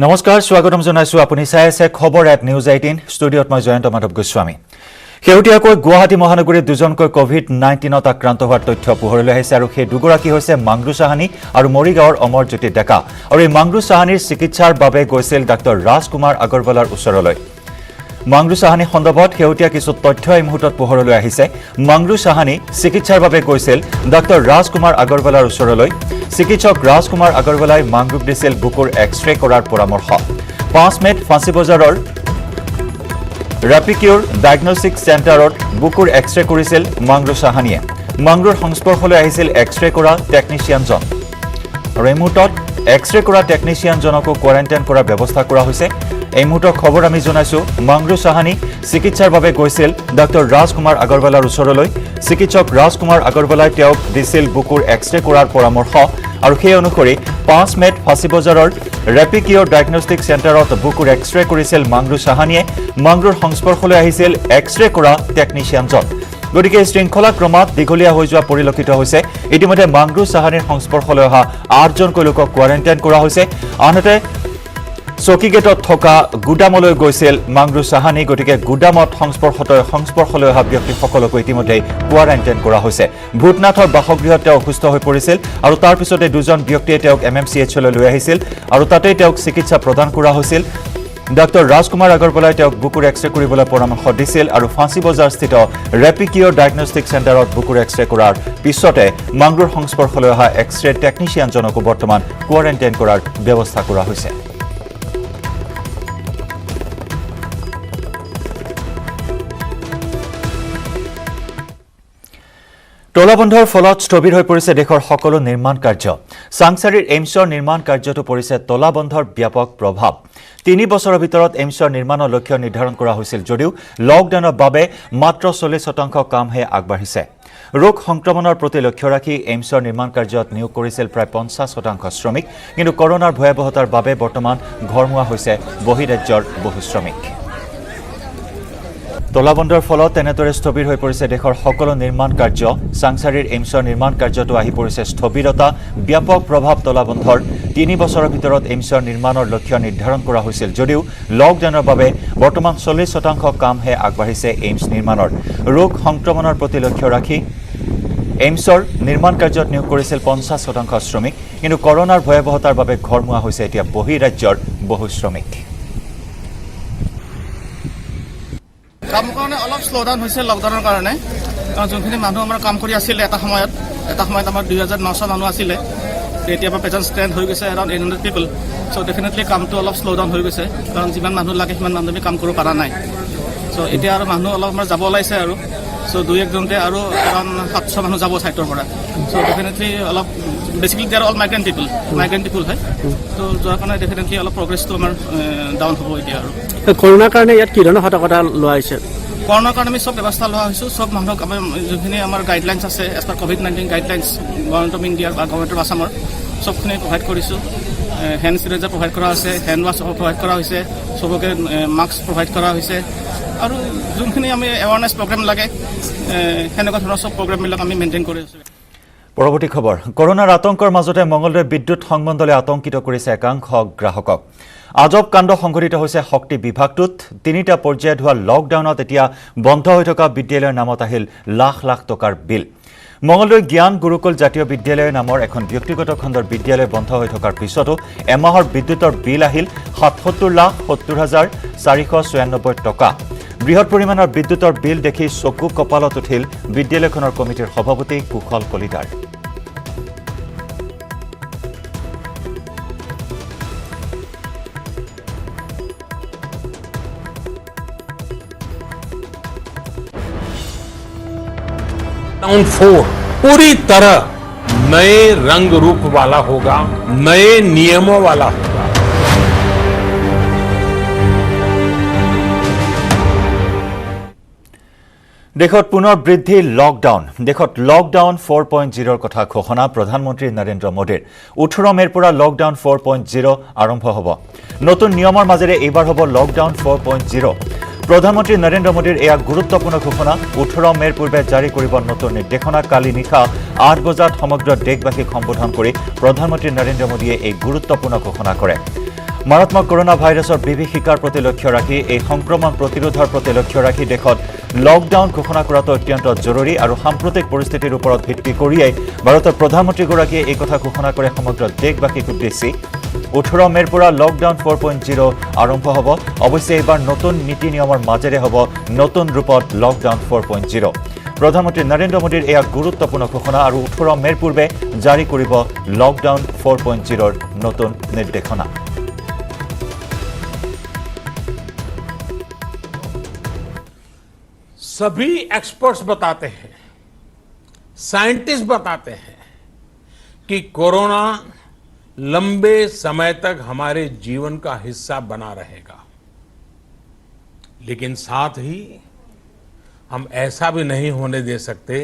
নমস্কাৰ স্বাগতম জনাইছো আপুনি চাই আছে খবৰ এট নিউজ 18 ষ্টুডিঅত মই জয়ন্ত মাধৱ গোস্বামী হেউটিয়াকৈ গুৱাহাটী মহানগৰীত দুজনকৈ কোভিড-19ত আক্ৰান্ত হোৱাৰ তথ্য পোহৰলৈ আহিছে আৰু সেই দুগৰাকী হৈছে মাংগ্ৰু সাহানী আৰু মৰিগাঁৱৰ অমৰজ্যোতি ডেকা আৰু এই মাংগ্ৰু সাহানীৰ চিকিৎসাৰ বাবে গৈছিল ডাক্তৰ ৰাজকুমাৰ আগৰৱালাৰ ওচৰলৈ মাংগ্ৰু সাহানী সন্দৰ্ভত হেউটিয়া কিছু তথ্য এই মুহূৰ্তত পোহৰলৈ আহিছে মাংগ্ৰু সাহানী চিকিৎসাৰ বাবে গৈছিল ডাক্তৰ ৰাজকুমাৰ আগৰৱালাৰ ওচৰলৈ চিকিৎসক ৰাজকুমাৰ আগৰৱালাই মাংগ্ৰুক দিছিল বুকুৰ এক্স-ৰে কৰাৰ পৰামৰ্শ 5 মেত ফাঁচী বজাৰৰ ৰেপিকিউৰ ডায়াগনষ্টিক চেণ্টাৰত বুকুৰ এক্স-ৰে কৰিছিল মাংগ্ৰু সাহানীয়ে মাংগ্ৰুৰ সংস্পৰ্শলৈ আহিছিল এক্স-ৰে কৰা টেকনিচিয়ানজন আৰু এই মুহূৰ্তত এক্স-ৰে কৰা টেকনিচিয়ানজনকো কোৱাৰেণ্টাইন কৰাৰ ব্যৱস্থা কৰা হৈছে এই মুহূৰ্তৰ খবৰ আমি জনাইছো মাংগ্ৰু সাহানী চিকিৎসাৰ বাবে গৈছিল ডাক্তৰ ৰাজকুমাৰ আগৰৱালাৰ ওচৰলৈ চিকিৎসক ৰাজকুমাৰ আগৰৱালাই তেওঁক দিছিল বুকুৰ এক্স-ৰে কৰাৰ পৰামৰ্শ আৰু সেই অনুসৰি 5 মেত ফাঁচী বজাৰৰ ৰেপিকিউৰ ডায়াগনষ্টিক চেণ্টাৰত বুকুৰ এক্স-ৰে কৰিছিল মাংগ্ৰু সাহানীয়ে মাংগ্ৰুৰ সংস্পৰ্শলৈ আহিছিল এক্স-ৰে কৰা টেকনিচিয়ানজন গতিকে শৃংখলা ক্ৰমাৎ দীঘলীয়া হৈ যোৱা পৰিলক্ষিত হৈছে ইতিমধ্যে মাংগ্ৰু সাহানীৰ সংস্পৰ্শলৈ অহা 8জনকৈ লোকক কোৱাৰেণ্টাইন কৰা হৈছে আনহাতে চকীগেটত থকা গুদামলৈ গৈছিল মাংগ্ৰু সাহানী গতিকে গুদামত সংস্পৰ্শলৈ অহা ব্যক্তিসকলকো ইতিমধ্যে কোৱাৰেণ্টাইন কৰা হৈছে ভূতনাথৰ বাসগৃহত তেওঁ অসুস্থ হৈ পৰিছিল আৰু তাৰ পিছতে দুজন ব্যক্তিয়ে তেওঁক MMCHলৈ লৈ আহিছিল আৰু তাতেই তেওঁক চিকিৎসা প্ৰদান কৰা হৈছিল ডাক্তৰ ৰাজকুমাৰ আগৰৱালাই তেওঁক বুকুৰ এক্স-ৰে কৰিবলৈ পৰামৰ্শ দিছিল আৰু ফাঁচী বজাৰস্থিত ৰেপিকিউৰ ডায়াগনষ্টিক চেণ্টাৰত বুকুৰ এক্স-ৰে কৰাৰ পিছতে মাংগ্ৰুৰ সংস্পৰ্শলৈ অহা এক্স-ৰে টেকনিচিয়ানজনকো বৰ্তমান কোৱাৰেণ্টাইন কৰাৰ ব্যৱস্থা কৰা হৈছে তলাবন্ধৰ ফলত স্থবিৰ হৈ পৰিছে দেশৰ সকলো নিৰ্মাণ কাৰ্য সাংসাৰীৰ এইমছৰ নিৰ্মাণ কাৰ্যটো পৰিছে তলাবন্ধৰ ব্যাপক প্ৰভাৱ 3 বছৰৰ ভিতৰত এইমছৰ নিৰ্মাণৰ লক্ষ্য নিৰ্ধাৰণ কৰা হৈছিল যদিও লকডাউনৰ বাবে মাত্ৰ 40% কামহে আগবাঢ়িছে ৰোগ সংক্ৰমণৰ প্ৰতি লক্ষ্য ৰাখি এইমছৰ নিৰ্মাণ কাৰ্যত নিয়োগ কৰিছিল প্ৰায় 50% শ্ৰমিক কিন্তু কৰোনাৰ ভয়াৱহতাৰ বাবে বৰ্তমান ঘৰমুৱা হৈছে বহিৰাজ্যৰ বহু শ্ৰমিক তলাবন্ধৰ ফলত তেনেদৰে স্থবিৰ হৈ পৰিছে দেশৰ সকলো নিৰ্মাণ কাৰ্য সাংসাৰীৰ এইমছৰ নিৰ্মাণ কাৰ্যটো আহি পৰিছে স্থবিৰতা ব্যাপক প্ৰভাৱ তলাবন্ধৰ 3 বছৰৰ ভিতৰত এইমছৰ নিৰ্মাণৰ লক্ষ্য নিৰ্ধাৰণ কৰা হৈছিল যদিও লকডাউনৰ বাবে বৰ্তমান 40% কামহে আগবাঢ়িছে এইমছ নিৰ্মাণৰ ৰোগ সংক্ৰমণৰ প্ৰতি লক্ষ্য ৰাখি এইমছৰ নিৰ্মাণ কাৰ্যত নিয়োগ কৰিছিল 50% শ্ৰমিক কিন্তু কৰোনাৰ ভয়াৱহতাৰ বাবে ঘৰমুৱা হৈছে এতিয়া বহিৰাজ্যৰ বহু শ্ৰমিক কাম কাৰণে অলপ স্লো ডাউন হৈছে লকডাউনৰ কাৰণে যোনখিনি মানুহ আমাৰ কাম কৰি আছিলে এটা সময়ত আমাৰ 2900 মানুহ আছিলে এতিয়া পেচেণ্ট ষ্টেণ্ড হৈ গৈছে এৰাউণ্ড 800 পিপল চ' ডেফিনেটলি কামটো অলপ স্লো ডাউন হৈ গৈছে কাৰণ যিমান মানুহ লাগে সিমান মানুহ আমি কাম কৰিব পৰা নাই চ' এতিয়া আৰু মানুহ অলপ আমাৰ যাব ওলাইছে আৰু চ' 2-1জনতে আৰু এৰাউণ্ড 700 মানুহ যাব ছাইটৰ পৰা চ' ডেফিনেটলি অলপ basically they are all migrant people হয় ত' যোৱাৰ কাৰণে ডেফিনেটলি অলপ প্ৰগ্ৰেছটো আমাৰ ডাউন হ'ব এতিয়া আৰু কৰোনাৰ কাৰণে ইয়াত কি ধৰণৰ সতৰ্কতা লোৱা হৈছে কৰোনাৰ কাৰণে আমি চব ব্যৱস্থা লোৱা হৈছোঁ চব মানুহক আমাৰ যোনখিনি আমাৰ গাইডলাইনছ আছে এজ পাৰ কোভিড-19 গাইডলাইনছ গভৰ্ণমেণ্ট অফ ইণ্ডিয়াৰ বা গভৰ্ণমেণ্ট অফ আছামৰ চবখিনি প্ৰভাইড কৰিছোঁ হেণ্ড চেনিটাইজাৰ প্ৰভাইড কৰা হৈছে হেণ্ড ৱাছ প্ৰভাইড কৰা হৈছে চবকে মাস্ক প্ৰভাইড কৰা হৈছে আৰু যোনখিনি আমি এৱাৰনেছ প্ৰগ্ৰেম লাগে সেনেকুৱা ধৰণৰ চব প্ৰগ্ৰেমবিলাক আমি মেইনটেইন কৰি আছোঁ পৰৱৰ্তী খবৰ কৰোনাৰ আতংকৰ মাজতে মঙ্গলদৈ বিদ্যুৎ সংমণ্ডলে আতংকিত কৰিছে একাংশ গ্ৰাহকক আজব কাণ্ড সংঘটিত হৈছে শক্তি বিভাগটোত 3টা পৰ্যায়ত হোৱা লকডাউনত এতিয়া বন্ধ হৈ থকা বিদ্যালয়ৰ নামত আহিল লাখ লাখ টকাৰ বিল মঙ্গলদৈ জ্ঞান গুৰুকুল জাতীয় বিদ্যালয় নামৰ এখন ব্যক্তিগত খণ্ডৰ বিদ্যালয় বন্ধ হৈ থকাৰ পিছতো এমাহৰ বিদ্যুতৰ বিল আহিল 77,70,496 টকা বৃহৎ পৰিমাণৰ বিদ্যুতৰ বিল দেখি চকু কপালত উঠিল বিদ্যালয়খনৰ কমিটিৰ সভাপতি কুশল কলিতাৰ टाउन 4 पूरी तरह नए रंग रूप वाला होगा नए नियमों वाला होगा দেশত পুনৰ বৃদ্ধি লকডাউন দেশত লকডাউন 4.0 কথা ঘোষণা প্ৰধানমন্ত্ৰী নৰেন্দ্ৰ মোদীৰ 18 মেৰ পৰা লকডাউন 4.0 আৰম্ভ হ'ব নতুন নিয়মৰ মাজেৰে এইবাৰ হ'ব লকডাউন 4.0 প্ৰধানমন্ত্ৰী নৰেন্দ্ৰ মোদীৰ এয়া গুৰুত্বপূৰ্ণ ঘোষণা 18 মেৰ পূৰ্বে জাৰি কৰিব নতুন নিৰ্দেশনা কালি নিশা 8 বজাত সমগ্ৰ দেশবাসীক সম্বোধন কৰি প্ৰধানমন্ত্ৰী নৰেন্দ্ৰ মোদীয়ে এই গুৰুত্বপূৰ্ণ ঘোষণা কৰে মাৰাত্মক কৰোনা ভাইৰাছৰ বিভীষিকাৰ প্ৰতি লক্ষ্য ৰাখি এই সংক্ৰমণ প্ৰতিৰোধৰ প্ৰতি লক্ষ্য ৰাখি দেশত লকডাউন ঘোষণা কৰাটো অত্যন্ত জৰুৰী আৰু সাম্প্ৰতিক পৰিস্থিতিৰ ওপৰত ভিত্তি কৰিয়েই ভাৰতৰ প্ৰধানমন্ত্ৰীগৰাকীয়ে এই কথা ঘোষণা কৰে সমগ্ৰ দেশবাসীক উদ্দেশ্যি 18 মেৰ পৰা লকডাউন 4.0 আৰম্ভ হ'ব অৱশ্যে এইবাৰ নতুন নীতি নিয়মৰ মাজেৰে হ'ব নতুন ৰূপত লকডাউন 4.0 প্ৰধানমন্ত্ৰী নৰেন্দ্ৰ মোদীৰ এয়া গুৰুত্বপূৰ্ণ ঘোষণা আৰু 18 মেৰ পূৰ্বে জাৰি কৰিব লকডাউন 4.0 নতুন নিৰ্দেশনা सभी एक्सपर्ट्स बताते हैं, साइंटिस्ट बताते हैं कि कोरोना लंबे समय तक हमारे जीवन का हिस्सा बना रहेगा। लेकिन साथ ही हम ऐसा भी नहीं होने दे सकते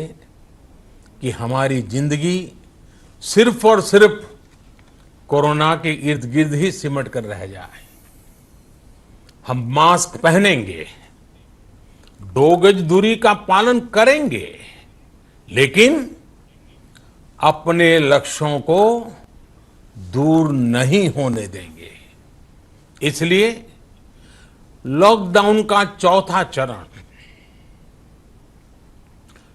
कि हमारी जिंदगी सिर्फ और सिर्फ कोरोना के इर्द गिर्द ही सिमट कर रह जाए। हम मास्क पहनेंगे, 2 गज दूरी का पालन करेंगे, लेकिन अपने लक्ष्यों को दूर नहीं होने देंगे। इसलिए लॉकडाउन का चौथा चरण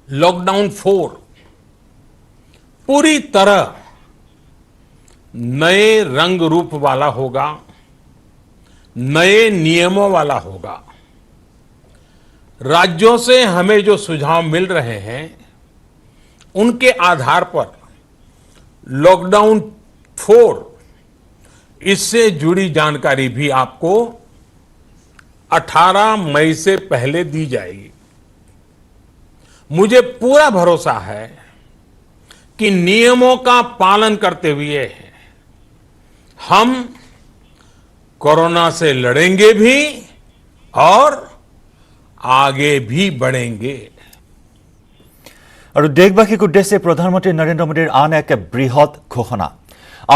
लॉकडाउन 4 पूरी तरह नए रंग रूप वाला होगा, नए नियमों वाला होगा। राज्यों से हमें जो सुझाव मिल रहे हैं उनके आधार पर लॉकडाउन 4 इससे जुड़ी जानकारी भी आपको 18 मई से पहले दी जाएगी। मुझे पूरा भरोसा है कि नियमों का पालन करते हुए हम कोरोना से लड़ेंगे भी और आगे भी बढ़ेंगे। আৰু দেশবাসীক উদ্দেশ্যে প্ৰধানমন্ত্ৰী নৰেন্দ্ৰ মোদীৰ আন এক বৃহৎ ঘোষণা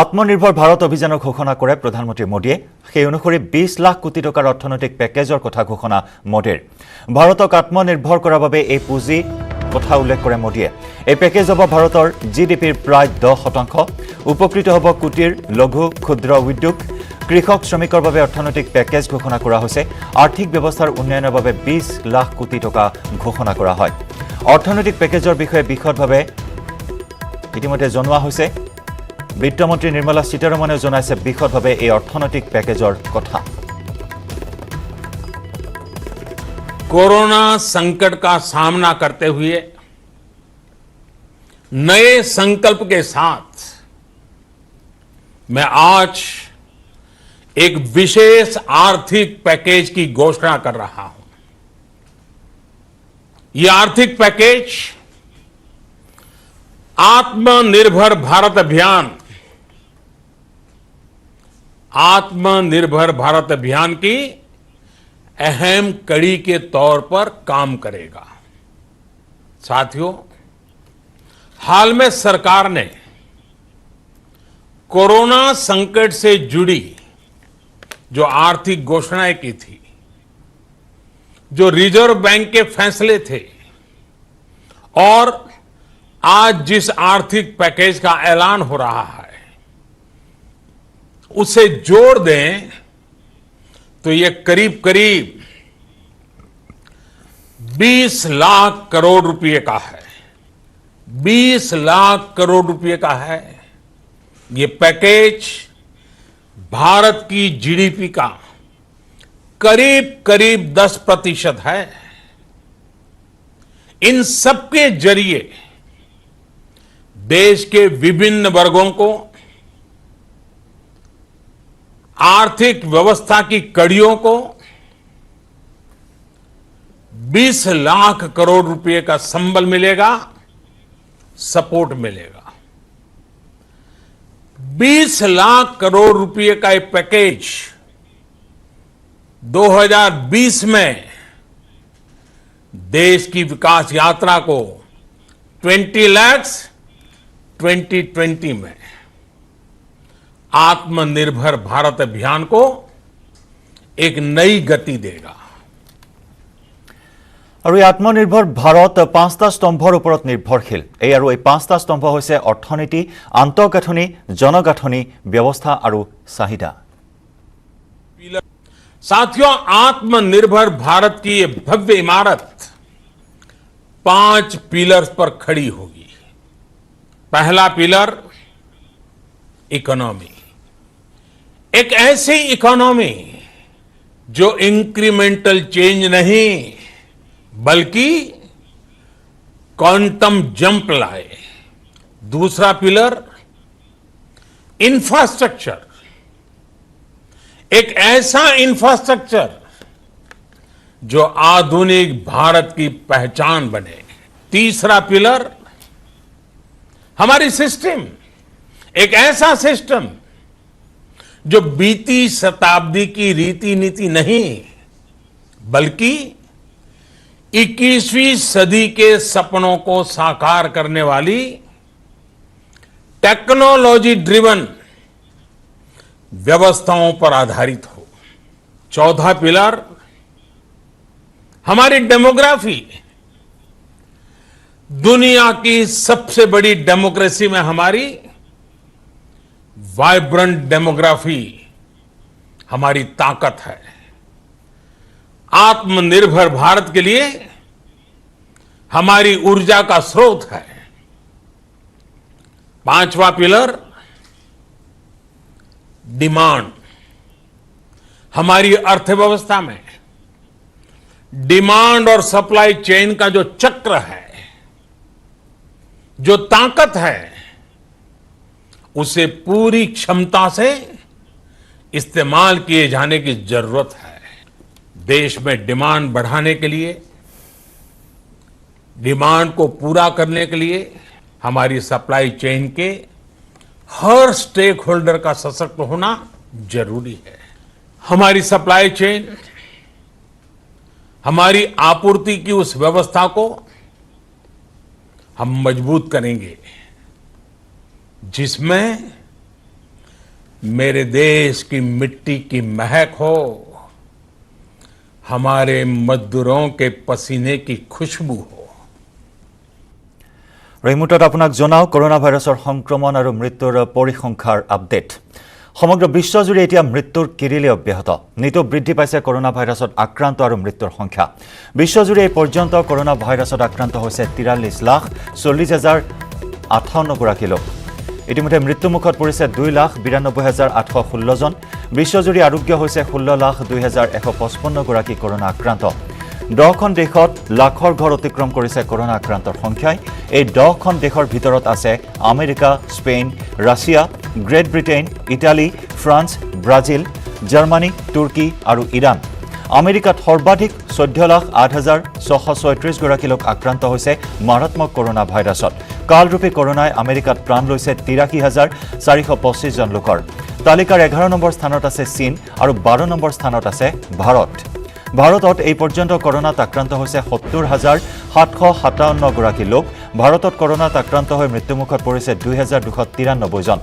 আত্মনিৰ্ভৰ ভাৰত অভিযানৰ ঘোষণা কৰে প্ৰধানমন্ত্ৰী মোদীয়ে সেই অনুসৰি 20 লাখ কোটি টকাৰ অৰ্থনৈতিক পেকেজৰ কথা ঘোষণা মোদীৰ ভাৰতক আত্মনিৰ্ভৰ কৰাৰ বাবে এই পুঁজি কথা উল্লেখ কৰে মোদীয়ে এই পেকেজ হ'ব ভাৰতৰ জিডিপিৰ প্ৰায় 10% উপকৃত হ'ব কুটিৰ লঘু ক্ষুদ্ৰ উদ্যোগ কৃষক শ্ৰমিকৰ বাবে অৰ্থনৈতিক পেকেজ ঘোষণা কৰা হৈছে আৰ্থিক ব্যৱস্থাৰ উন্নয়নৰ বাবে 20 লাখ কোটি টকা ঘোষণা কৰা হয় অৰ্থনৈতিক পেকেজৰ বিষয়ে বিশদভাৱে ইতিমধ্যে জনোৱা হৈছে বিত্তমন্ত্ৰী নিৰ্মলা সীতাৰমণে জনাইছে বিশদভাৱে এই অৰ্থনৈতিক পেকেজৰ কথা कोरोना संकट का सामना करते हुए नए संकल्प के साथ मैं आज एक विशेष आर्थिक पैकेज की घोषणा कर रहा हूं यह आर्थिक पैकेज आत्मनिर्भर भारत अभियान की अहम कड़ी के तौर पर काम करेगा। साथियों, हाल में सरकार ने कोरोना संकट से जुड़ी जो आर्थिक घोषणाएं की थी, जो रिजर्व बैंक के फैसले थे और आज जिस आर्थिक पैकेज का ऐलान हो रहा है उसे जोड़ दें तो ये करीब 20 लाख करोड़ रुपए का है 20 लाख करोड़ रुपए का है ये पैकेज भारत की जीडीपी का करीब 10% है इन सबके जरिए देश के विभिन्न वर्गों को आर्थिक व्यवस्था की कड़ियों को 20 लाख करोड़ रुपए का संबल मिलेगा, सपोर्ट मिलेगा। 20 लाख करोड़ रुपए का ये पैकेज 2020 में देश की विकास यात्रा को 20 लाख 2020 में आत्मनिर्भर भारत अभियान को एक नई गति देगा। আৰু এই আত্মনিৰ্ভৰ ভাৰত 5টা স্তম্ভৰ ওপৰত নিৰ্ভৰশীল এই আৰু এই 5টা স্তম্ভ হৈছে অৰ্থনীতি আন্তঃগাঁথনি জনগাঁথনি ব্যৱস্থা আৰু চাহিদা साथियों, आत्मनिर्भर भारत की ये भव्य इमारत 5 पिलर्स पर खड़ी होगी। पहला पिलर इकोनॉमी, एक ऐसी इकोनॉमी जो इंक्रीमेंटल चेंज नहीं बल्कि क्वांटम जंप लाए। दूसरा पिलर इंफ्रास्ट्रक्चर, एक ऐसा इंफ्रास्ट्रक्चर जो आधुनिक भारत की पहचान बने। तीसरा पिलर हमारी सिस्टम, एक ऐसा सिस्टम जो बीती शताब्दी की रीति नीति नहीं बल्कि 21वीं सदी के सपनों को साकार करने वाली टेक्नोलॉजी ड्रिवन व्यवस्थाओं पर आधारित हो। चौथा पिलर हमारी डेमोग्राफी, दुनिया की सबसे बड़ी डेमोक्रेसी में हमारी वाइब्रेंट डेमोग्राफी हमारी ताकत है। आत्मनिर्भर भारत के लिए हमारी ऊर्जा का स्रोत है। पांचवा पिलर डिमांड, हमारी अर्थव्यवस्था में डिमांड और सप्लाई चेन का जो चक्र है, जो ताकत है, उसे पूरी क्षमता से इस्तेमाल किए जाने की जरूरत है। देश में डिमांड बढ़ाने के लिए, डिमांड को पूरा करने के लिए हमारी सप्लाई चेन के हर स्टेक होल्डर का सशक्त होना जरूरी है। हमारी सप्लाई चेन, हमारी आपूर्ति की उस व्यवस्था को हम मजबूत करेंगे जिसमें मेरे देश की मिट्टी की महक हो, हमारे मजदूरों के पसीने की खुशबू हो। ৰিমোটত আপোনাক জনাও কৰোনা ভাইৰাছৰ সংক্ৰমণ আৰু মৃত্যুৰ পৰিসংখ্যাৰ আপডেট। সমগ্ৰ বিশ্বজুৰি এতিয়া মৃত্যুৰ কিৰিলি অব্যাহত। নিতৌ বৃদ্ধি পাইছে কৰোনা ভাইৰাছত আক্ৰান্ত আৰু মৃত্যুৰ সংখ্যা। বিশ্বজুৰি এই পৰ্যন্ত কৰোনা ভাইৰাছত আক্ৰান্ত হৈছে 43,40,058 গৰাকী লোক। ইতিমধ্যে মৃত্যুমুখত পৰিছে 2,92,816 জন। বিশ্বজুৰি আৰোগ্য হৈছে 16,02,155 গৰাকী কৰোনা আক্ৰান্ত। 10খন দেশত লাখৰ ঘৰ অতিক্ৰম কৰিছে কৰোনা আক্ৰান্তৰ সংখ্যাই। এই 10খন দেশৰ ভিতৰত আছে America, Spain, Russia, Great Britain, Italy, France, Brazil, Germany, Turkey আৰু ইৰাণ। আমেৰিকাত সৰ্বাধিক 14,08,636 গৰাকী লোক আক্ৰান্ত হৈছে মাৰাত্মক কৰোনা ভাইৰাছত। কালৰূপী কৰোনাই আমেৰিকাত প্ৰাণ লৈছে 83,425 জন লোকৰ। তালিকাৰ 11 নম্বৰ স্থানত আছে চীন আৰু 12 নম্বৰ স্থানত আছে ভাৰত। ভাৰতত এই পৰ্যন্ত কৰোনাত আক্ৰান্ত হৈছে 70,757 গৰাকী লোক। ভাৰতত কৰোনাত আক্ৰান্ত হৈ মৃত্যুমুখত পৰিছে 2,293 জন।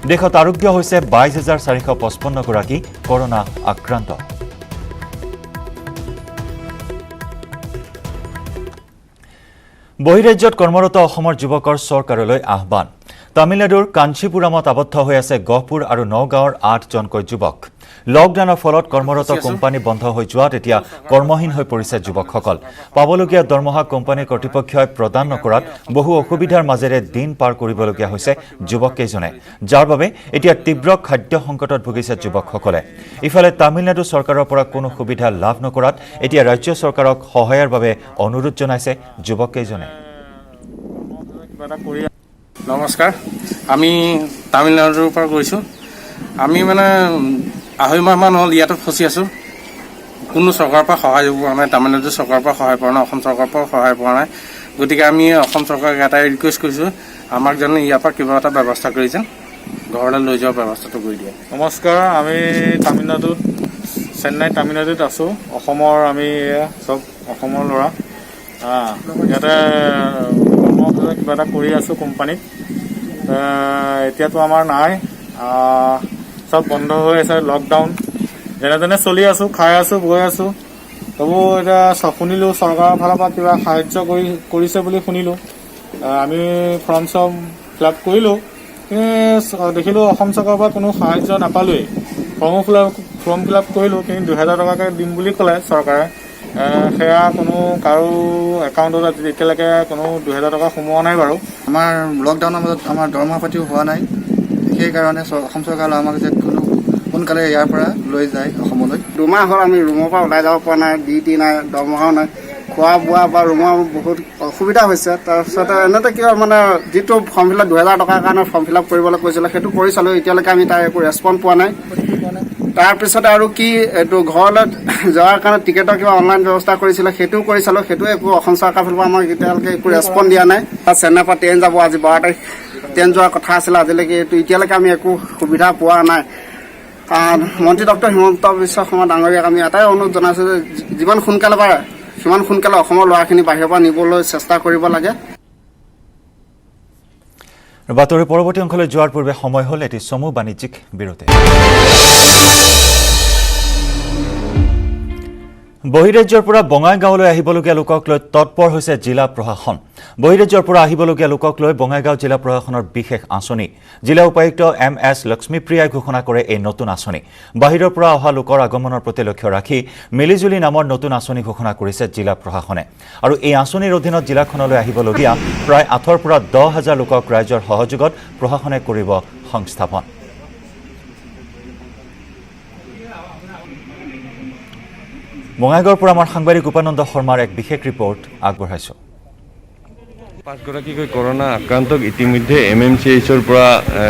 দেশত আৰোগ্য হৈছে 22,455 গৰাকী কৰোনা আক্ৰান্ত। বহিৰাজ্যত কৰ্মৰত অসমৰ যুৱকৰ চৰকাৰলৈ আহ্বান। তামিলনাডুৰ কাঞ্চিপুৰামত আবদ্ধ হৈ আছে গহপুৰ আৰু নগাঁৱৰ 8 জনকৈ যুৱক। লকডাউনৰ ফলত কৰ্মৰত কোম্পানী বন্ধ হৈ যোৱাত এতিয়া কৰ্মহীন হৈ পৰিছে যুৱকসকল। পাবলগীয়া দৰমহা কোম্পানী কৰ্তৃপক্ষই প্ৰদান নকৰাত বহু অসুবিধাৰ মাজেৰে দিন পাৰ কৰিবলগীয়া হৈছে যুৱককেইজনে, যাৰ বাবে এতিয়া তীব্ৰ খাদ্য সংকটত ভুগিছে যুৱকসকলে। ইফালে তামিলনাডু চৰকাৰৰ পৰা কোনো সুবিধা লাভ নকৰাত এতিয়া ৰাজ্য চৰকাৰক সহায়ৰ বাবে অনুৰোধ জনাইছে যুৱককেইজনে। নমস্কাৰ, আমি তামিলনাডুৰ পৰা গৈছোঁ। আমি মানে 2.5 মাহমান হ'ল ইয়াতে ফচি আছোঁ। কোনো চৰকাৰৰ পৰা সহায় পোৱা নাই, তামিলনাডু চৰকাৰৰ পৰা সহায় পোৱা নাই, অসম চৰকাৰৰ পৰা সহায় পোৱা নাই। গতিকে আমি অসম চৰকাৰক এটাই ৰিকুৱেষ্ট কৰিছোঁ, আমাক যেন ইয়াৰ পৰা কিবা এটা ব্যৱস্থা কৰি যেন ঘৰলৈ লৈ যোৱাৰ ব্যৱস্থাটো কৰি দিয়ে। নমস্কাৰ, আমি তামিলনাডুত, চেন্নাই তামিলনাডুত আছোঁ। অসমৰ আমি চব অসমৰ ল'ৰা। ইয়াতে কিবা এটা কৰি আছোঁ কোম্পানীত। এতিয়াতো আমাৰ নাই, চব বন্ধ হৈ আছে, লকডাউন। যেনে তেনে চলি আছোঁ, খাই আছোঁ, বৈ আছোঁ। তবু এতিয়া শুনিলোঁ চৰকাৰৰ ফালৰ পৰা কিবা সাহায্য কৰিছে বুলি শুনিলোঁ। আমি ফৰ্ম চৰ্ম ফিল আপ কৰিলোঁ, কিন্তু দেখিলোঁ অসম চৰকাৰৰ পৰা কোনো সাহায্য নাপালোৱেই। ফৰ্মো ফিল ফৰ্ম ফিল আপ কৰিলোঁ, কিন্তু 2000 টকাকৈ দিম বুলি ক'লে চৰকাৰে। সেয়া কোনো কাৰো একাউণ্টত এতিয়ালৈকে কোনো 2000 টকা সোমোৱা নাই বাৰু। আমাৰ লকডাউনৰ মাজত আমাৰ দৰমহা পাতিও হোৱা নাই, সেইকাৰণে অসম চৰকাৰে আমাক যে কোনো সোনকালে ইয়াৰ পৰা লৈ যায় অসমলৈ। 2 মাহ হ'ল আমি ৰুমৰ পৰা ওলাই যাব পৰা নাই, ডিউটি নাই, দৰমহাও নাই, খোৱা বোৱা বা ৰুমৰ বহুত অসুবিধা হৈছে। তাৰপিছতে এনেতে কিয় মানে যিটো ফৰ্ম ফিল আপ 2000 টকাৰ কাৰণে ফৰ্ম ফিল আপ কৰিবলৈ কৈছিলে সেইটো কৰি চালোঁ, এতিয়ালৈকে আমি তাৰ একো ৰেছপন্স পোৱা নাই। তাৰপিছতে আৰু কি এইটো ঘৰলৈ যোৱাৰ কাৰণে টিকেটৰ কিবা অনলাইন ব্যৱস্থা কৰিছিলে, সেইটোও কৰি চালোঁ, সেইটো একো অসম চৰকাৰৰ ফালৰ পৰা আমাক এতিয়ালৈকে একো ৰেছপন্স দিয়া নাই। চেন্নাইৰ পৰা ট্ৰেইন যাব, আজি 12 তাৰিখ ট্ৰেইন যোৱাৰ কথা আছিলে, আজিলৈকে এতিয়ালৈকে আমি একো সুবিধা পোৱা নাই। মন্ত্ৰী ডক্টৰ হিমন্ত বিশ্ব শৰ্মা ডাঙৰীয়াক আমি এটাই অনুৰোধ জনাইছোঁ যে যিমান সোনকালে পাৰে সিমান সোনকালে অসমৰ ল'ৰাখিনি বাহিৰৰ পৰা নিবলৈ চেষ্টা কৰিব লাগে। বাতৰিৰ পৰৱৰ্তী অংশলৈ যোৱাৰ পূৰ্বে সময় হ'ল এটি চমু বাণিজ্যিক বিৰতি। বহিৰাজ্যৰ পৰা বঙাইগাঁৱলৈ আহিবলগীয়া লোকক লৈ তৎপৰ হৈছে জিলা প্ৰশাসন। বহিৰাজ্যৰ পৰা আহিবলগীয়া লোকক লৈ বঙাইগাঁও জিলা প্ৰশাসনৰ বিশেষ আঁচনি। জিলা উপায়ুক্ত MS লক্ষ্মীপ্ৰিয়াই ঘোষণা কৰে এই নতুন আঁচনি। বাহিৰৰ পৰা অহা লোকৰ আগমনৰ প্ৰতি লক্ষ্য ৰাখি মিলিজুলি নামৰ নতুন আঁচনি ঘোষণা কৰিছে জিলা প্ৰশাসনে। আৰু এই আঁচনিৰ অধীনত জিলাখনলৈ আহিবলগীয়া প্ৰায় 8,000 পৰা 10,000 লোকক ৰাইজৰ সহযোগত প্ৰশাসনে কৰিব সংস্থাপন। বঙাইগাঁৱৰ পৰা আমাৰ সাংবাদিক উপানন্দ শৰ্মাৰ এক বিশেষ ৰিপৰ্ট আগবঢ়াইছোঁ। 5গৰাকীকৈ কৰোনা আক্ৰান্তক ইতিমধ্যে MMCHৰ পৰা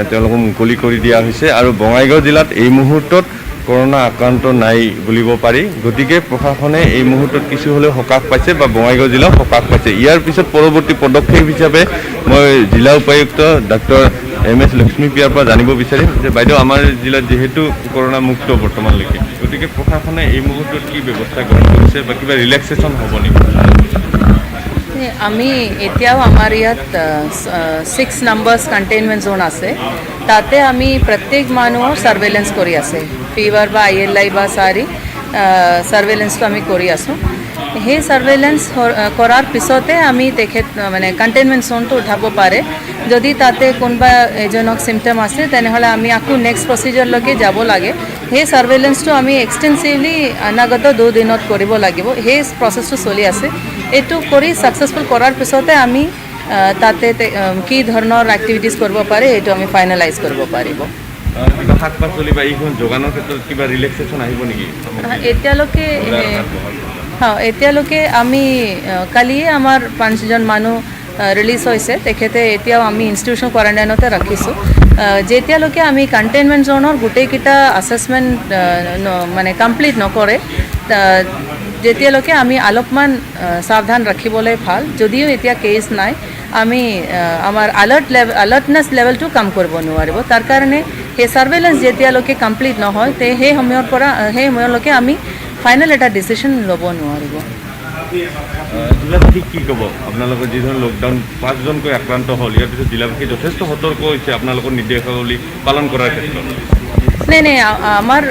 তেওঁলোকক মুকলি কৰি দিয়া হৈছে আৰু বঙাইগাঁও জিলাত এই মুহূৰ্তত কৰোনা আক্ৰান্ত নাই বুলিব পাৰি। গতিকে প্ৰশাসনে এই মুহূৰ্তত কিছু হ'লেও সকাহ পাইছে বা বঙাইগাঁও জিলাও সকাহ পাইছে। ইয়াৰ পিছত পৰৱৰ্তী পদক্ষেপ হিচাপে মই জিলা উপায়ুক্ত ডক্টৰ MS লক্ষ্মীপ্ৰিয়াৰ পৰা জানিব বিচাৰিম যে বাইদেউ আমাৰ জিলাত যিহেতু কৰোনা মুক্ত বৰ্তমানলৈকে, গতিকে প্ৰশাসনে এই মুহূৰ্তত কি ব্যৱস্থা গ্ৰহণ কৰিছে বা কিবা ৰিলেক্সেশ্যন হ'ব নেকি? আমি এতিয়াও আমাৰ ইয়াত 6 নম্বৰ্ছ কণ্টেইনমেণ্ট জোন আছে, তাতে আমি প্ৰত্যেক মানুহৰ ছাৰ্ভেইলেঞ্চ কৰি আছে। ফিভাৰ বা ILI বা সাৰি ছাৰ্ভেইলেঞ্চটো আমি কৰি আছোঁ। সেই ছাৰ্ভেইলেঞ্চ কৰাৰ পিছতে আমি তেখেত মানে কণ্টেইনমেণ্ট জোনটো উঠাব পাৰে। যদি তাতে কোনোবা এজনক চিমটম আছে তেনেহ'লে আমি আকৌ নেক্সট প্ৰচিজাৰলৈকে যাব লাগে। সেই ছাৰ্ভেইলেঞ্চটো আমি এক্সটেনচিভলি অনাগত 2 দিনত কৰিব লাগিব। সেই প্ৰচেছটো চলি আছে। এইটো কৰি ছাকচেছফুল কৰাৰ পিছতে আমি তাতে কি ধৰণৰ এক্টিভিটিজ কৰিব পাৰে এইটো আমি ফাইনেলাইজ কৰিব পাৰিব। কিবা শাক পাচলি বা এইখন যোগানৰ ক্ষেত্ৰত কিবা ৰিলেক্সেশ্যন আহিব নেকি? এতিয়ালৈকে আমি কালিয়ে আমাৰ 5জন মানুহ ৰিলিজ হৈছে। তেখেতে এতিয়াও আমি ইনষ্টিটিউশ্যন কোৱাৰেণ্টাইনতে ৰাখিছোঁ। যেতিয়ালৈকে আমি কণ্টেইনমেণ্ট জোনৰ গোটেইকেইটা আছেছমেণ্ট মানে কমপ্লিট নকৰে যেতিয়ালৈকে আমি অলপমান সাৱধান ৰাখিবলৈ ভাল। যদিও এতিয়া কেছ নাই, আমি আমাৰ আলাৰ্টনেছ লেভেলটো কম কৰিব নোৱাৰিব। তাৰ কাৰণে সেই ছাৰ্ভেইলেঞ্চ যেতিয়ালৈকে কমপ্লিট নহয় সেই সময়লৈকে আমি ফাইনেল এটা ডিচিশ্যন ল'ব নোৱাৰিব। জিলাবাসীক কি ক'ব? আপোনালোকৰ যিধৰণ লকডাউন 5জনকৈ আক্ৰান্ত হ'ল, ইয়াৰ পিছত জিলাবাসী যথেষ্ট সতৰ্ক হৈছে আপোনালোকৰ নিৰ্দেশাৱলী পালন কৰাৰ ক্ষেত্ৰত। নাই আমাৰ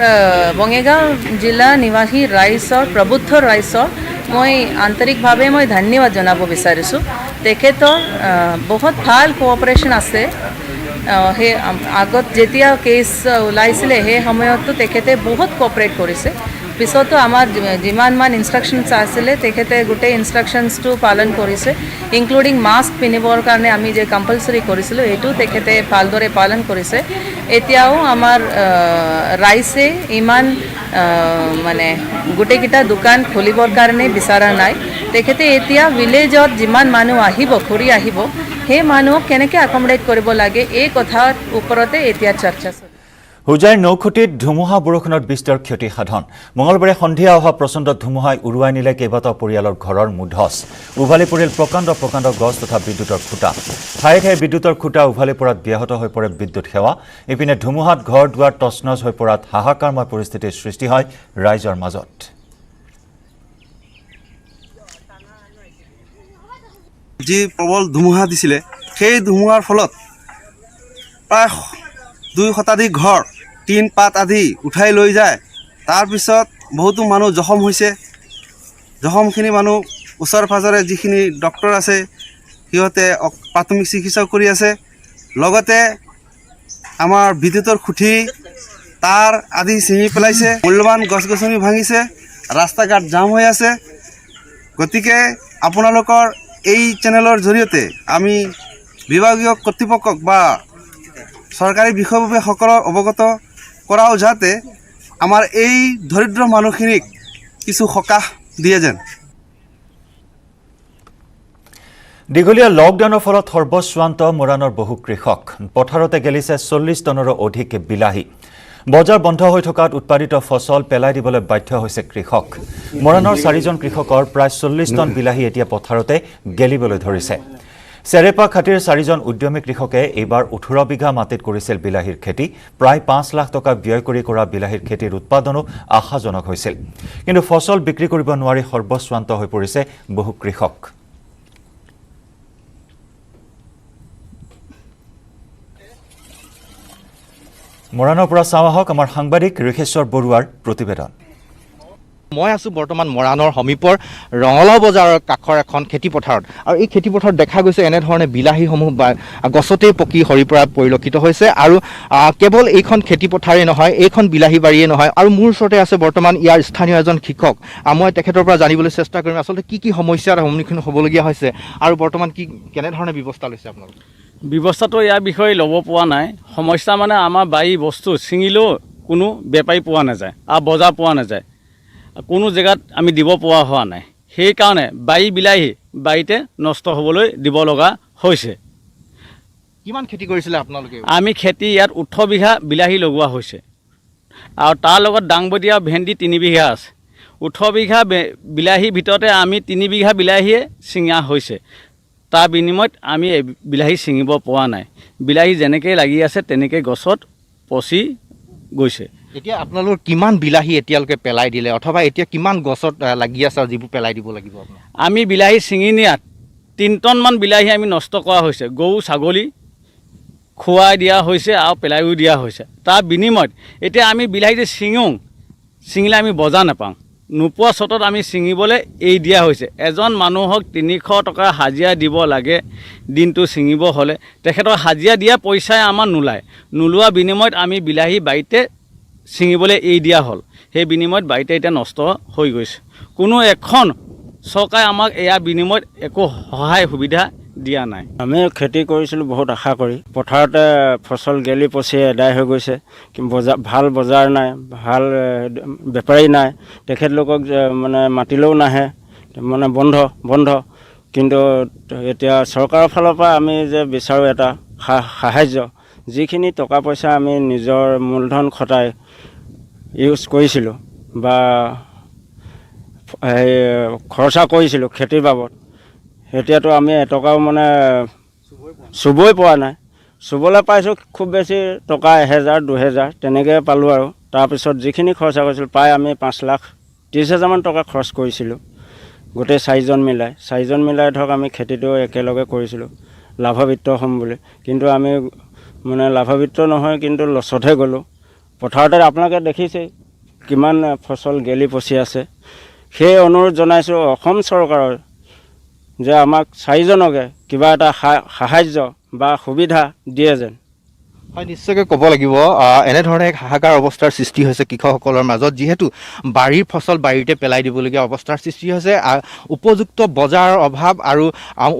বঙাইগাঁও জিলা নিবাসী ৰাইজৰ প্ৰবুদ্ধ ৰাইজৰ মই আন্তৰিকভাৱে মই ধন্যবাদ জনাব বিচাৰিছোঁ। তেখেতৰ বহুত ভাল কোঅপাৰেশ্যন আছে। সেই আগত যেতিয়া কেছ ওলাইছিলে সেই সময়তো তেখেতে বহুত কোঅপাৰেট কৰিছে। পিছতো আমাৰ যিমান ইনষ্ট্ৰাকশ্যনছ আছিলে তেখেতে গোটেই ইনষ্ট্ৰাকশ্যনছটো পালন কৰিছে। ইনক্লুডিং মাস্ক পিন্ধিবৰ কাৰণে আমি যে কম্পালচৰি কৰিছিলোঁ এইটো তেখেতে ভালদৰে পালন কৰিছে। এতিয়াও আমাৰ ৰাইজে ইমান মানে গোটেইকেইটা দোকান খুলিবৰ কাৰণে বিচৰা নাই। তেখেতে এতিয়া ভিলেজত যিমান মানুহ আহিব ঘূৰি আহিব সেই মানুহক কেনেকৈ একমডেট কৰিব লাগে এই কথাৰ ওপৰতে এতিয়া চৰ্চা চলিছে। হুজাইৰ নৌখুটিত ধুমুহা বৰষুণত বিস্তৰ ক্ষতি সাধন। মঙলবাৰে সন্ধিয়া অহা প্ৰচণ্ড ধুমুহাই উৰুৱাই নিলে কেইবাটাও পৰিয়ালৰ ঘৰৰ মূধচ। উভালি পৰিল প্ৰকাণ্ড গছ তথা বিদ্যুতৰ খুঁটা। ঠায়ে ঠায়ে বিদ্যুতৰ খুঁটা উভালি পৰাত ব্যাহত হৈ পৰে বিদ্যুৎ সেৱা। ইপিনে ধুমুহাত ঘৰ দুৱাৰ তছনছ হৈ পৰাত হাহাকাৰময় পৰিস্থিতিৰ সৃষ্টি হয় ৰাইজৰ মাজত। যি প্ৰবল ধুমুহা দিছিলে সেই ধুমুহাৰ ফলত প্ৰায় 2 শতাধিক ঘৰ টিন পাত আদি উঠাই লৈ যায়। তাৰপিছত বহুতো মানুহ জখম হৈছে। জখমখিনি মানুহ ওচৰ পাজৰে যিখিনি ডক্টৰ আছে সিহঁতে প্ৰাথমিক চিকিৎসা কৰি আছে। লগতে আমাৰ বিদ্যুতৰ খুঁটি তাৰ আদি ছিঙি পেলাইছে, মূল্যৱান গছ গছনি ভাঙিছে, ৰাস্তা ঘাট জাম হৈ আছে। গতিকে আপোনালোকৰ এই চেনেলৰ জৰিয়তে আমি বিভাগীয় কৰ্তৃপক্ষক বা চৰকাৰী বিষয়ববীয়াসকলক অৱগত কৰাও যাতে আমাৰ এই দৰিদ্ৰ মানুহখিনিক কিছু সকাহ দিয়ে যেন। দীঘলীয়া লকডাউনৰ ফলত সৰ্বস্বান্ত মৰাণৰ বহু কৃষক। পথাৰতে গেলিছে 40 টনৰো অধিক বিলাহী। বজাৰ বন্ধ হৈ থকাত উৎপাদিত ফচল পেলাই দিবলৈ বাধ্য হৈছে কৃষক। মৰাণৰ 4জন কৃষকৰ প্ৰায় 40 টন বিলাহী এতিয়া পথাৰতে গেলিবলৈ ধৰিছে। চেৰেপা খাটিৰ 4জন উদ্যমী কৃষকে এইবাৰ 18 বিঘা মাটিত কৰিছিল বিলাহীৰ খেতি। প্ৰায় 5 লাখ টকা ব্যয় কৰি কৰা বিলাহীৰ খেতিৰ উৎপাদনো আশাজনক হৈছিল। কিন্তু ফচল বিক্ৰী কৰিব নোৱাৰি সৰ্বস্বান্ত হৈ পৰিছে বহু কৃষক। মৰাণৰ পৰা চাওঁ আহক আমাৰ সাংবাদিক ঋষেশ্বৰ বৰুৱাৰ প্ৰতিবেদন। মই আছোঁ বৰ্তমান মৰাণৰ সমীপৰ ৰঙালাও বজাৰৰ কাষৰ এখন খেতিপথাৰত, আৰু এই খেতিপথাৰত দেখা গৈছে এনেধৰণে বিলাহীসমূহ গছতেই পকি সৰি পৰা পৰিলক্ষিত হৈছে। আৰু কেৱল এইখন খেতিপথাৰেই নহয়, এইখন বিলাহী বাৰীয়ে নহয়, আৰু মোৰ ওচৰতে আছে বৰ্তমান ইয়াৰ স্থানীয় এজন কৃষক। মই তেখেতৰ পৰা জানিবলৈ চেষ্টা কৰিম আচলতে কি সমস্যাৰ সন্মুখীন হ'বলগীয়া হৈছে আৰু বৰ্তমান কেনেধৰণে ব্যৱস্থা লৈছে আপোনালোকে। ব্যৱস্থাটো ইয়াৰ বিষয়ে ল'ব পৰা নাই। সমস্যা মানে আমাৰ বাৰী বস্তু ছিঙিলেও কোনো বেপাৰী পোৱা নাযায় আৰু বজাৰ পোৱা নাযায়, কোনো জেগাত আমি দিব পৰা হোৱা নাই। সেইকাৰণে বাৰী বিলাহী বাৰীতে নষ্ট হ'বলৈ দিব লগা হৈছে। কিমান খেতি কৰিছিলে আপোনালোকে? আমি খেতি ইয়াত 18 বিঘা বিলাহী লগোৱা হৈছে, আৰু তাৰ লগত দাংবডি আৰু ভেন্দি 3 বিঘা আছে। 18 বিঘা বিলাহীৰ ভিতৰতে আমি 3 বিঘা বিলাহীয়ে ছিঙা হৈছে। তাৰ বিনিময়ত আমি বিলাহী ছিঙিব পৰা নাই। বিলাহী যেনেকৈ লাগি আছে তেনেকৈ গছত পচি গৈছে। এতিয়া আপোনালোকৰ কিমান বিলাহী এতিয়ালৈকে পেলাই দিলে, অথবা এতিয়া কিমান গছত লাগি আছে আৰু যিবোৰ পেলাই দিব লাগিব? আমি বিলাহী ছিঙি নিয়াত 3 টনমান বিলাহী আমি নষ্ট কৰা হৈছে। গৰু ছাগলী খুৱাই দিয়া হৈছে আৰু পেলাইও দিয়া হৈছে। তাৰ বিনিময়ত এতিয়া আমি বিলাহী যে ছিঙিলে আমি বজাৰ নাপাওঁ, নোপোৱা চতত আমি ছিঙিবলৈ এৰি দিয়া হৈছে। এজন মানুহক 300 টকা হাজিৰা দিব লাগে দিনটো ছিঙিব হ'লে। তেখেতৰ হাজিৰা দিয়া পইচাই আমাৰ নোলোৱা বিনিময়ত আমি বিলাহী বাৰীতে ছিঙিবলৈ এৰি দিয়া হ'ল। সেই বিনিময়ত বাৰীতে এতিয়া নষ্ট হৈ গৈছে। কোনো এখন চৰকাৰে আমাক ইয়াৰ বিনিময়ত একো সহায় সুবিধা দিয়া নাই। আমি খেতি কৰিছিলোঁ বহুত আশা কৰি, পথাৰতে ফচল গেলি পচি এদায় হৈ গৈছে। ভাল বজাৰ নাই, ভাল বেপাৰী নাই, তেখেতলোকক মানে মাতিলেও নাহে, মানে বন্ধ। কিন্তু এতিয়া চৰকাৰৰ ফালৰ পৰা আমি যে বিচাৰোঁ এটা সাহাৰ্য, যিখিনি টকা পইচা আমি নিজৰ মূলধন খটাই ইউজ কৰিছিলোঁ বা খৰচা কৰিছিলোঁ খেতিৰ বাবদ, এতিয়াতো আমি এটকাও মানে চুবই পৰা নাই। চুবলৈ পাইছোঁ খুব বেছি টকা 1000-2000 তেনেকৈ পালোঁ। আৰু তাৰপিছত যিখিনি খৰচা কৰিছিলোঁ প্ৰায় আমি 5,30,000 টকা খৰচ কৰিছিলোঁ গোটেই 4জন মিলাই ধৰক আমি খেতিটো একেলগে কৰিছিলোঁ লাভৱিত হ'ম বুলি। কিন্তু আমি মানে লাভৱিত নহয়, কিন্তু লছতহে গ'লোঁ। পথাৰতে আপোনালোকে দেখিছেই কিমান ফচল গেলি পচি আছে। সেই অনুৰোধ জনাইছোঁ অসম চৰকাৰৰ যে আমাক 4জনকে কিবা এটা সাহাৰ্য বা সুবিধা দিয়ে যেন। হয়, নিশ্চয়কৈ ক'ব লাগিব এনেধৰণে এক হাহাকাৰ অৱস্থাৰ সৃষ্টি হৈছে কৃষকসকলৰ মাজত, যিহেতু বাৰীৰ ফচল বাৰীতে পেলাই দিবলগীয়া অৱস্থাৰ সৃষ্টি হৈছে। উপযুক্ত বজাৰৰ অভাৱ আৰু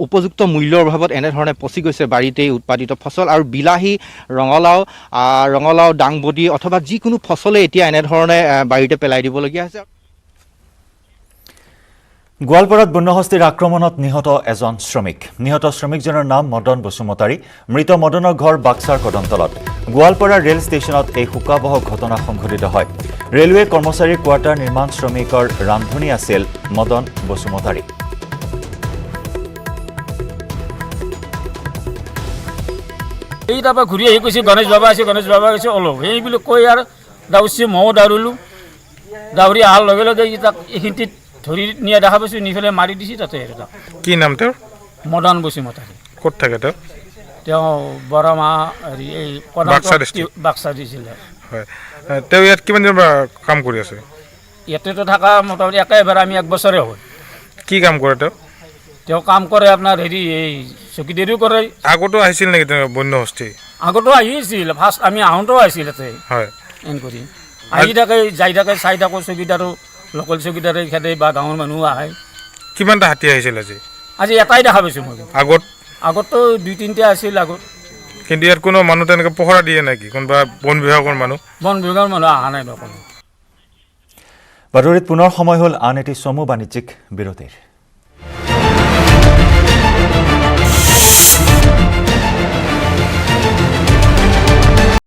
উপযুক্ত মূল্যৰ অভাৱত এনেধৰণে পচি গৈছে বাৰীতেই উৎপাদিত ফচল। আৰু বিলাহী, ৰঙালাও, দাংবডি অথবা যিকোনো ফচলেই এতিয়া এনেধৰণে বাৰীতে পেলাই দিবলগীয়া হৈছে। গোৱালপাৰাত বন্যহস্তীৰ আক্ৰমণত নিহত এজন শ্ৰমিক। নিহত শ্ৰমিকজনৰ নাম মদন বসুমতাৰী। মৃত মদনৰ ঘৰ বাক্সাৰ কদমতলত। গোৱালপাৰা ৰেল ষ্টেচনত এই শোকাবহ ঘটনা সংঘটিত হয়। ৰেলৱে কৰ্মচাৰীৰ কোৱাৰ্টাৰ নিৰ্মাণ শ্ৰমিকৰ ৰান্ধনী আছিল মদন বসুমতাৰী। এই তাৰপৰা ঘূৰি আহি কৈছে গণেশ বাবা আছে অলপ সেই বুলি কৈ আৰু দাউৰিছে। ময়ো দাউৰি অহাৰ লগে লগে তাক এইখিনিত ধৰি নিয়া দেখা পাইছোঁ, নি পেলাই মাৰি দিছে তাতে। কি নাম তেওঁৰ? মদন বসুমতাৰী। ক'ত থাকে তেওঁ? তেওঁ বৰমা এই বাক্সা দিছিলে। হয়, তেওঁ ইয়াত কিমান দিনৰ পৰা কাম কৰি আছে? ইয়াতেতো থকা মোটামুটি একেবাৰে আমি 1 বছৰে হ'ল। কি কাম কৰে তেওঁ? তেওঁ কাম কৰে আপোনাৰ এই চকীদাৰীও কৰে। আগতো আহিছিল নেকি তেওঁ বন্যহস্তী? আগতো আহিছিল, ফাৰ্ষ্ট আমি আহোঁতেও আহিছিল ইয়াতে। হয়, এন কৰি আহি থাকে যাই থাকে চাই থাকো চকীদাৰো লোকেল চকীদাৰে খেদে বা গাঁৱৰ মানুহ আহে কিমানটা হাতী আহিছিল আজি আজি এটাই দেখা পাইছোঁ মই আগততো 2-3টা আছিল আগত কিন্তু ইয়াত কোনো মানুহ তেনেকৈ পহৰা দিয়ে নেকি কোনোবা বন বিভাগৰ মানুহ অহা নাই নকওঁ বাতৰিত পুনৰ সময় হ'ল আন এটি চমু বাণিজ্যিক বিৰতিৰ